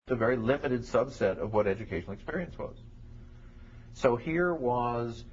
a very limited subset of what educational experience was. So here was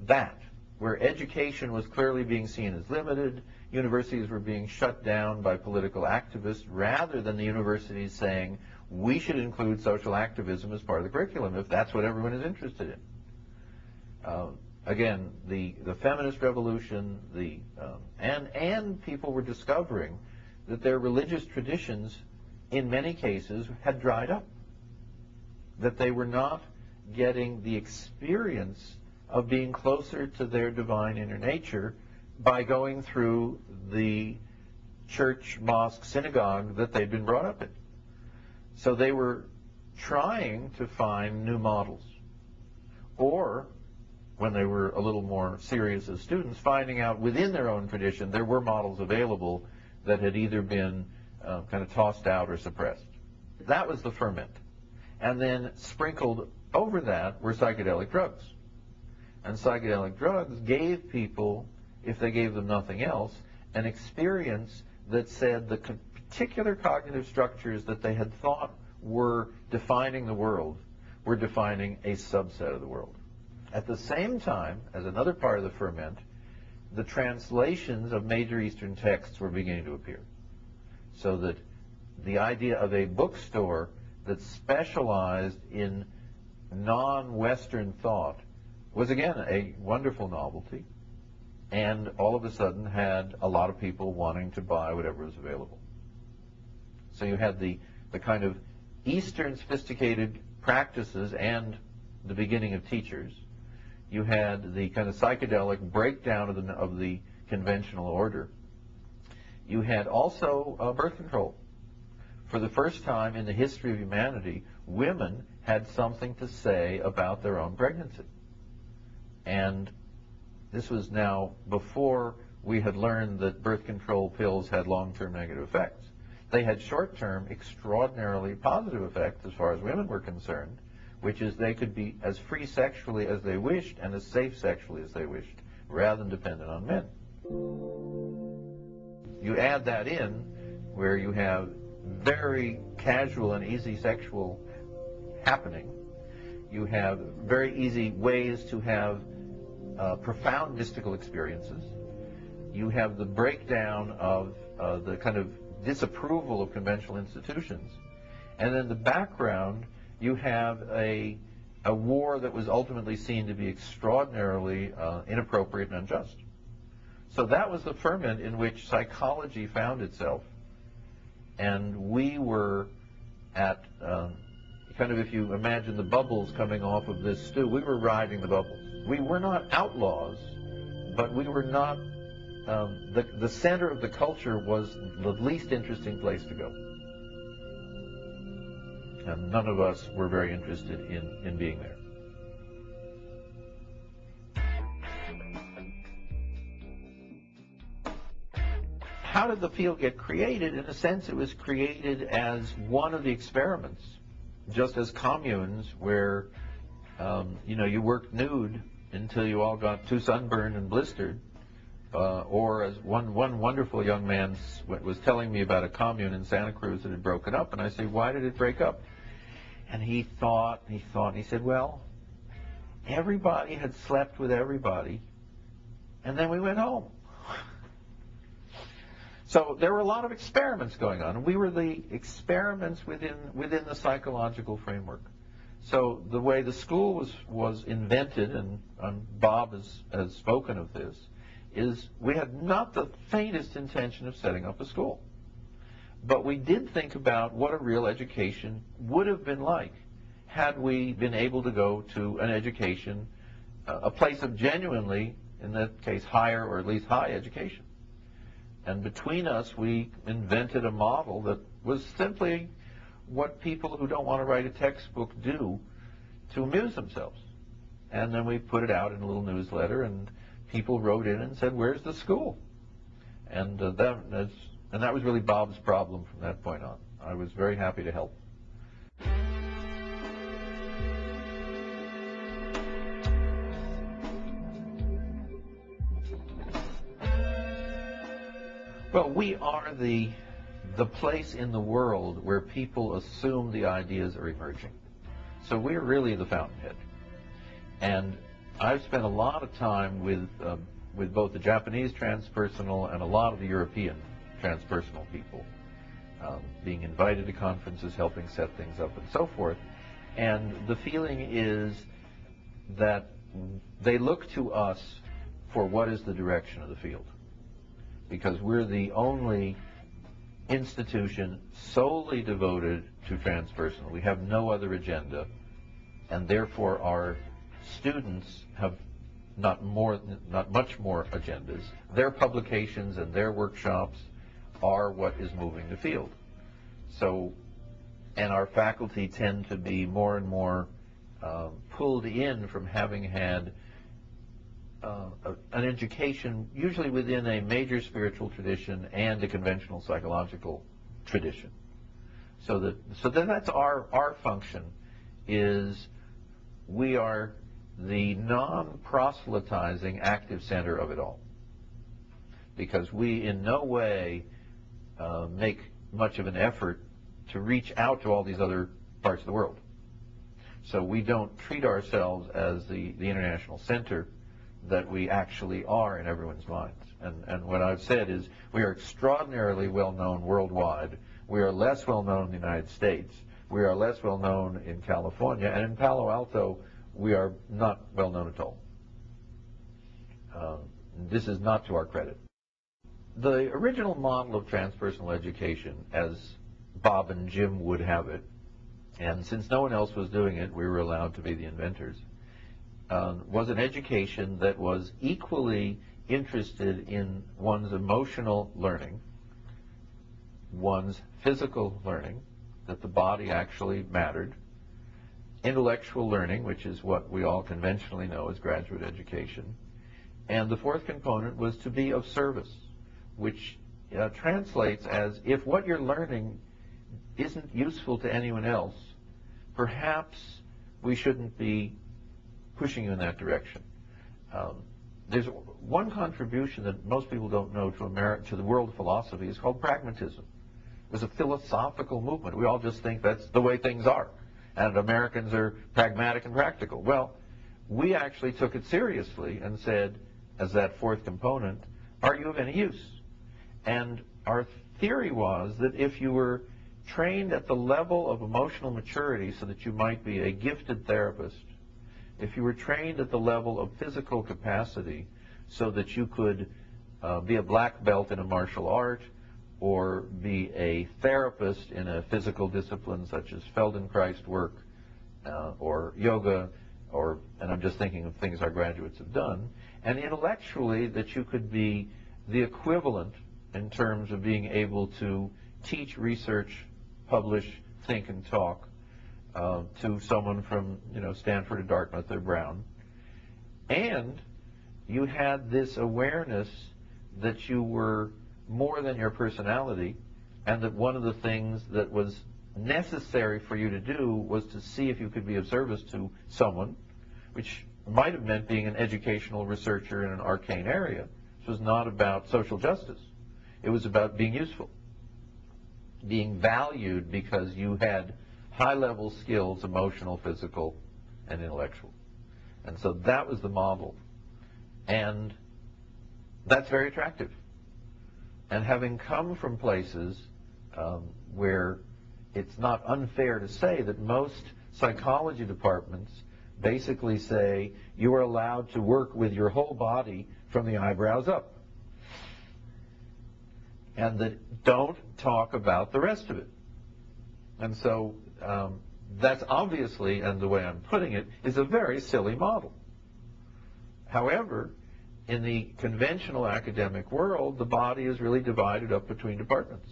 that, where education was clearly being seen as limited, universities were being shut down by political activists, rather than the universities saying, we should include social activism as part of the curriculum if that's what everyone is interested in. Again, the feminist revolution, and people were discovering that their religious traditions, in many cases, had dried up. That they were not getting the experience of being closer to their divine inner nature by going through the church, mosque, synagogue that they'd been brought up in. So they were trying to find new models. Or, when they were a little more serious as students, finding out within their own tradition there were models available that had either been kind of tossed out or suppressed. That was the ferment. And then sprinkled over that were psychedelic drugs. And psychedelic drugs gave people, if they gave them nothing else, an experience that said the particular cognitive structures that they had thought were defining the world were defining a subset of the world. At the same time, as another part of the ferment, the translations of major Eastern texts were beginning to appear. So that the idea of a bookstore that specialized in non-Western thought was, again, a wonderful novelty, and all of a sudden had a lot of people wanting to buy whatever was available. So you had the kind of Eastern sophisticated practices and the beginning of teachers. You had the kind of psychedelic breakdown of the conventional order. You had also birth control. For the first time in the history of humanity, women had something to say about their own pregnancy. And this was now before we had learned that birth control pills had long-term negative effects. They had short-term, extraordinarily positive effects as far as women were concerned, which is they could be as free sexually as they wished and as safe sexually as they wished, rather than dependent on men. You add that in, where you have very casual and easy sexual happening. You have very easy ways to have profound mystical experiences. You have the breakdown of the kind of disapproval of conventional institutions. And then the background, you have a war that was ultimately seen to be extraordinarily inappropriate and unjust. So that was the ferment in which psychology found itself. And we were at, kind of, if you imagine the bubbles coming off of this stew, we were riding the bubbles. We were not outlaws, but we were not, the center of the culture was the least interesting place to go. And none of us were very interested in being there. How did the field get created? In a sense, it was created as one of the experiments, just as communes where, you worked nude until you all got too sunburned and blistered. Or as one wonderful young man was telling me about a commune in Santa Cruz that had broken up, and I said, why did it break up? And he thought, and he said, well, everybody had slept with everybody, and then we went home. So there were a lot of experiments going on, and we were the experiments within the psychological framework. So the way the school was invented, and Bob has spoken of this, is we had not the faintest intention of setting up a school. But we did think about what a real education would have been like had we been able to go to an education, a place of genuinely, in that case, higher or at least high education. And between us, we invented a model that was simply what people who don't want to write a textbook do to amuse themselves. And then we put it out in a little newsletter, and people wrote in and said, where's the school? And that was really Bob's problem from that point on. I was very happy to help. Well, we are the the place in the world where people assume the ideas are emerging. So we're really the fountainhead. And I've spent a lot of time with both the Japanese transpersonal and a lot of the European transpersonal people, being invited to conferences, helping set things up, and so forth. And the feeling is that they look to us for what is the direction of the field, because we're the only institution solely devoted to transpersonal. We have no other agenda, and therefore our students have not much more agendas. Their publications and their workshops are what is moving the field. So, and our faculty tend to be more and more pulled in from having had an education usually within a major spiritual tradition and a conventional psychological tradition. So then that's our function, is we are the non-proselytizing active center of it all, because we in no way make much of an effort to reach out to all these other parts of the world. So we don't treat ourselves as the international center that we actually are in everyone's minds. And what I've said is we are extraordinarily well known worldwide. We are less well known in the United States. We are less well known in California. And in Palo Alto, we are not well known at all. This is not to our credit. The original model of transpersonal education, as Bob and Jim would have it, and since no one else was doing it, we were allowed to be the inventors, was an education that was equally interested in one's emotional learning, one's physical learning, that the body actually mattered, intellectual learning, which is what we all conventionally know as graduate education, and the fourth component was to be of service, which translates as, if what you're learning isn't useful to anyone else, perhaps we shouldn't be pushing you in that direction. There's one contribution that most people don't know to the world of philosophy is called pragmatism. It was a philosophical movement. We all just think that's the way things are, and Americans are pragmatic and practical. Well, we actually took it seriously and said, as that fourth component, are you of any use? And our theory was that if you were trained at the level of emotional maturity so that you might be a gifted therapist, if you were trained at the level of physical capacity so that you could be a black belt in a martial art or be a therapist in a physical discipline such as Feldenkrais work or yoga, and I'm just thinking of things our graduates have done, and intellectually that you could be the equivalent in terms of being able to teach, research, publish, think, and talk to someone from Stanford or Dartmouth or Brown. And you had this awareness that you were more than your personality, and that one of the things that was necessary for you to do was to see if you could be of service to someone, which might have meant being an educational researcher in an arcane area. This was not about social justice. It was about being useful, being valued because you had high-level skills, emotional, physical, and intellectual. And so that was the model. And that's very attractive. And having come from places where it's not unfair to say that most psychology departments basically say you are allowed to work with your whole body from the eyebrows up, and that don't talk about the rest of it. And so that's obviously, and the way I'm putting it, is a very silly model. However, in the conventional academic world, the body is really divided up between departments.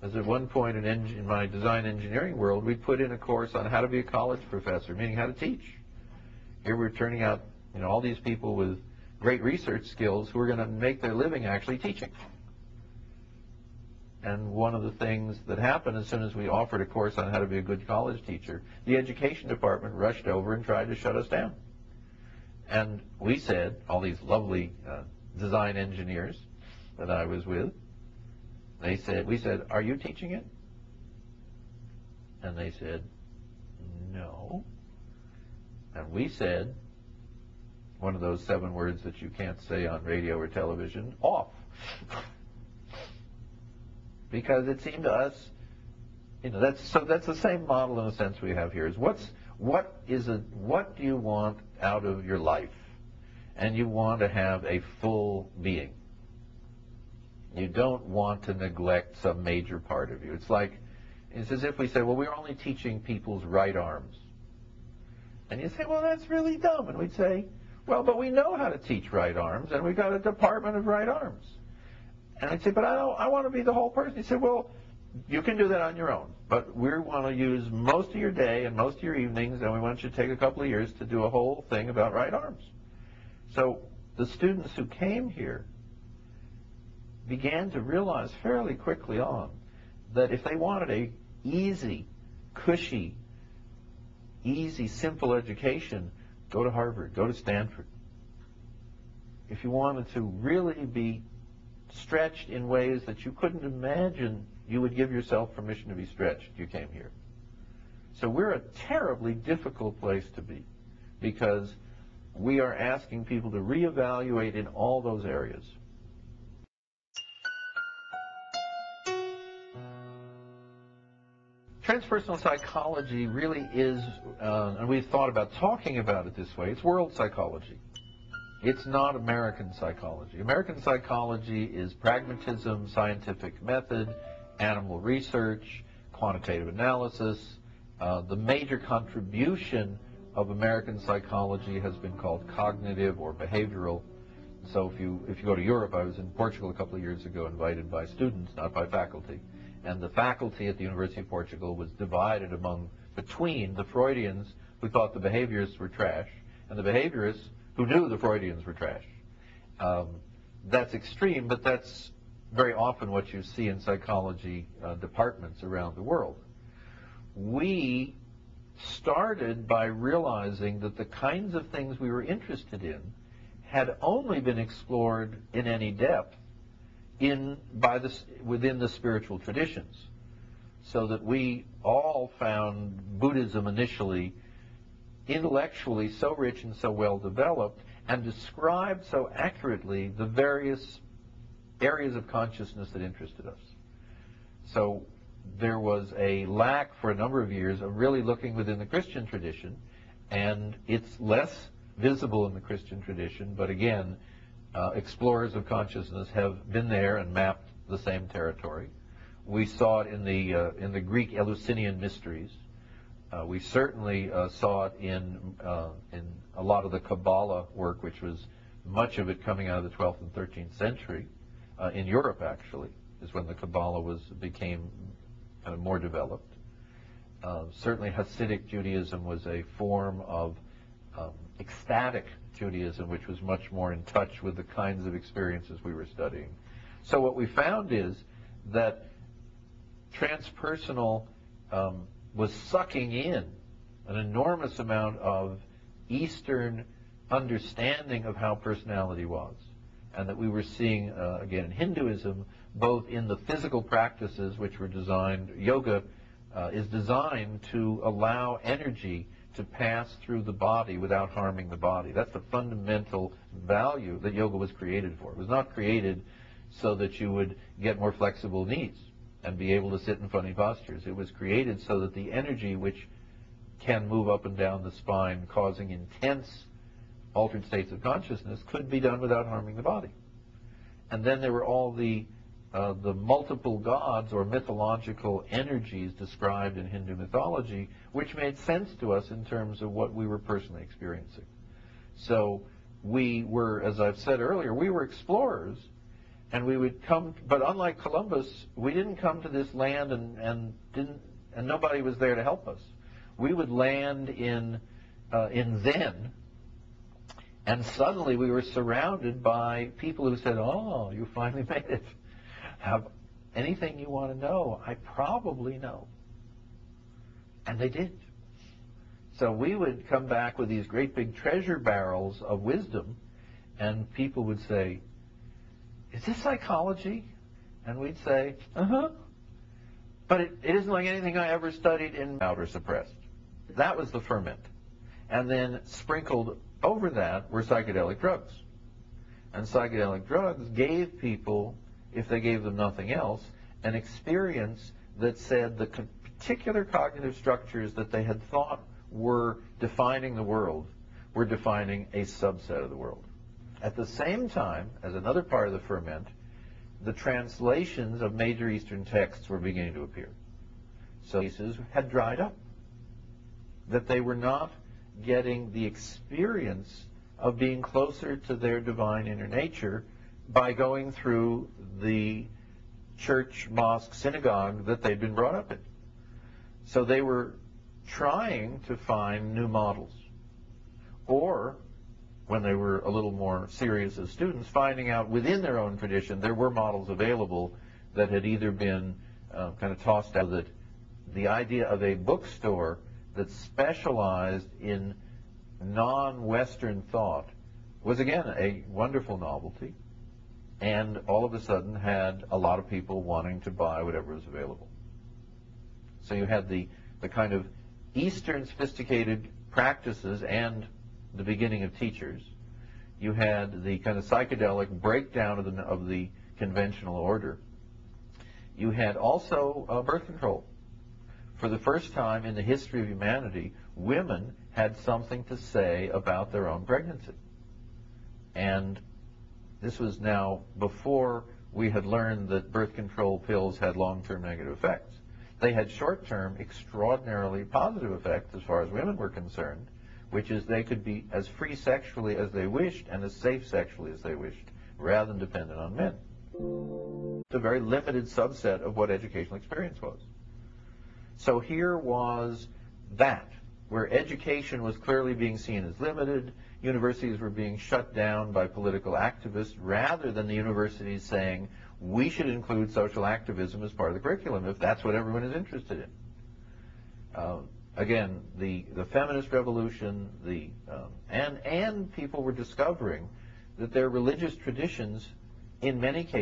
As at one point in my design engineering world, we put in a course on how to be a college professor, meaning how to teach. Here we're turning out all these people with great research skills who are going to make their living actually teaching. And one of the things that happened as soon as we offered a course on how to be a good college teacher, the education department rushed over and tried to shut us down. And we said, all these lovely design engineers that I was with, We said, are you teaching it? And they said, no. And we said, one of those 7 words that you can't say on radio or television, off. Because it seemed to us, that's the same model in a sense we have here. Is what do you want out of your life? And you want to have a full being. You don't want to neglect some major part of you. It's as if we say, well, we're only teaching people's right arms. And you say, well, that's really dumb. And we'd say, well, but we know how to teach right arms, and we've got a department of right arms. And I'd say, but I want to be the whole person. He said, well, you can do that on your own, but we want to use most of your day and most of your evenings, and we want you to take a couple of years to do a whole thing about right arms. So the students who came here began to realize fairly quickly on that if they wanted a easy, cushy, simple education, go to Harvard, go to Stanford. If you wanted to really be stretched in ways that you couldn't imagine you would give yourself permission to be stretched, you came here. So we're a terribly difficult place to be because we are asking people to reevaluate in all those areas. Transpersonal psychology really is, and we've thought about talking about it this way, it's world psychology. It's not American psychology. American psychology is pragmatism, scientific method, animal research, quantitative analysis. The major contribution of American psychology has been called cognitive or behavioral. So if you go to Europe, I was in Portugal a couple of years ago, invited by students, not by faculty. And the faculty at the University of Portugal was divided between the Freudians who thought the behaviorists were trash and the behaviorists who knew the Freudians were trash. That's extreme, but that's very often what you see in psychology departments around the world. We started by realizing that the kinds of things we were interested in had only been explored in any depth within the spiritual traditions, so that we all found Buddhism initially intellectually so rich and so well developed and described so accurately the various areas of consciousness that interested us. So there was a lack for a number of years of really looking within the Christian tradition, and it's less visible in the Christian tradition, but again, explorers of consciousness have been there and mapped the same territory. We saw it in the Greek Eleusinian mysteries. We certainly saw it in a lot of the Kabbalah work, which was much of it coming out of the 12th and 13th century. In Europe, actually, is when the Kabbalah became kind of more developed. Certainly Hasidic Judaism was a form of ecstatic Judaism, which was much more in touch with the kinds of experiences we were studying. So what we found is that transpersonal was sucking in an enormous amount of Eastern understanding of how personality was, and that we were seeing, again, in Hinduism, both in the physical practices which were designed, yoga is designed to allow energy to pass through the body without harming the body. That's the fundamental value that yoga was created for. It was not created so that you would get more flexible knees and be able to sit in funny postures. It was created so that the energy which can move up and down the spine, causing intense altered states of consciousness, could be done without harming the body. And then there were all the multiple gods or mythological energies described in Hindu mythology, which made sense to us in terms of what we were personally experiencing. So we were, as I've said earlier, we were explorers, and we would come, but unlike Columbus, we didn't come to this land and nobody was there to help us. We would land in Zen, and suddenly we were surrounded by people who said, "Oh, you finally made it. Have anything you want to know? I probably know." And they did. So we would come back with these great big treasure barrels of wisdom, and people would say, "Is this psychology?" And we'd say, uh-huh. But it isn't like anything I ever studied in out or suppressed. That was the ferment. And then sprinkled over that were psychedelic drugs. And psychedelic drugs gave people, if they gave them nothing else, an experience that said the particular cognitive structures that they had thought were defining the world were defining a subset of the world. At the same time, as another part of the ferment, the translations of major Eastern texts were beginning to appear. So cases had dried up, that they were not getting the experience of being closer to their divine inner nature by going through the church, mosque, synagogue that they'd been brought up in. So they were trying to find new models. Or, when they were a little more serious as students, finding out within their own tradition there were models available that had either been kind of tossed out. That the idea of a bookstore that specialized in non-Western thought was, again, a wonderful novelty, and all of a sudden had a lot of people wanting to buy whatever was available. So you had the kind of Eastern sophisticated practices and the beginning of teachers. You had the kind of psychedelic breakdown of the conventional order. You had also birth control. For the first time in the history of humanity, women had something to say about their own pregnancy. And this was now before we had learned that birth control pills had long-term negative effects. They had short-term, extraordinarily positive effects as far as women were concerned, which is they could be as free sexually as they wished and as safe sexually as they wished, rather than dependent on men. It's a very limited subset of what educational experience was. So here was that, where education was clearly being seen as limited, universities were being shut down by political activists, rather than the universities saying, we should include social activism as part of the curriculum if that's what everyone is interested in. Again, the feminist revolution, and people were discovering that their religious traditions, in many cases,